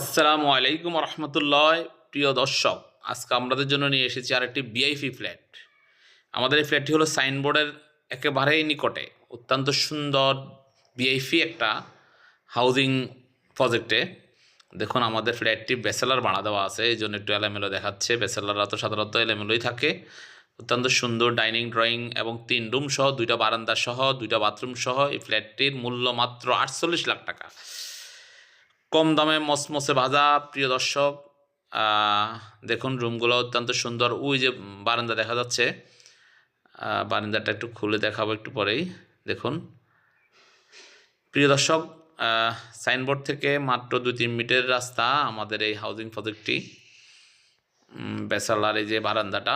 আসসালামু আলাইকুম রহমতুল্লাহ। প্রিয় দর্শক, আজকে আমাদের জন্য নিয়ে এসেছি আরেকটি ভিআইপি ফ্ল্যাট। আমাদের এই ফ্ল্যাটটি হলো সাইনবোর্ডের একেবারেই নিকটে, অত্যন্ত সুন্দর ভিআইপি একটা হাউজিং প্রজেক্টে। দেখুন, আমাদের ফ্ল্যাটটি ব্যাচেলার ভাড়া দেওয়া আছে, এই জন্য একটু এলোমেলো দেখাচ্ছে। ব্যাচেলাররা তো সাধারণত এলোমেলোই থাকে। অত্যন্ত সুন্দর ডাইনিং, ড্রয়িং এবং 3 রুম সহ 2টা বারান্দা সহ 2টা বাথরুম সহ এই ফ্ল্যাটটির মূল্য মাত্র 48 লাখ টাকা। কম দামে মসমসে ভাজা। প্রিয় দর্শক, দেখুন রুমগুলো অত্যন্ত সুন্দর। ওই যে বারান্দা দেখা যাচ্ছে, বারান্দাটা একটু খুলে দেখাবো একটু পরেই। দেখুন প্রিয় দর্শক, সাইনবোর্ড থেকে মাত্র 2-3 মিনিটের রাস্তা আমাদের এই হাউজিং প্রজেক্টটি। ব্যাচেলার এই যে বারান্দাটা,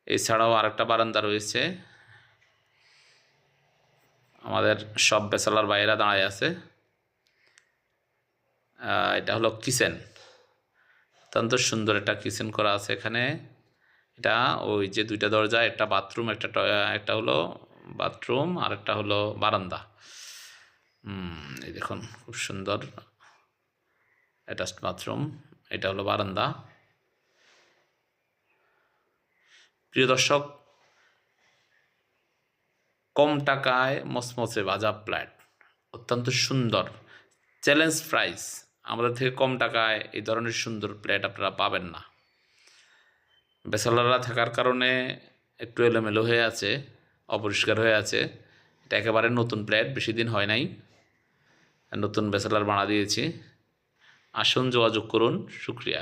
এছাড়াও আরেকটা বারান্দা রয়েছে। আমাদের সব ব্যাচেলার ভাইয়েরা দাঁড়ায় আছে। এটা হলো কিচেন, অত্যন্ত সুন্দর একটা কিচেন করা আছে এখানে। এটা ওই যে 2টা দরজা, একটা বাথরুম, একটা হলো বাথরুম আর একটা হলো বারান্দা। এই দেখুন খুব সুন্দর অ্যাটাচড বাথরুম, এটা হলো বারান্দা। প্রিয় দর্শক, কম টাকায় মসমসে ভাজা ফ্ল্যাট, অত্যন্ত সুন্দর, চ্যালেঞ্জ প্রাইস। আমাদের থেকে কম টাকায় এই ধরনের সুন্দর ফ্ল্যাট আপনারা পাবেন না। ব্যাচেলাররা থাকার কারণে একটু এলোমেলো হয়ে আছে, অপরিষ্কার হয়ে আছে। এটা একেবারে নতুন ফ্ল্যাট, বেশি দিন হয় নাই, নতুন ব্যাচেলার ভাড়া দিয়েছি। আসুন, যোগাযোগ করুন। শুক্রিয়া।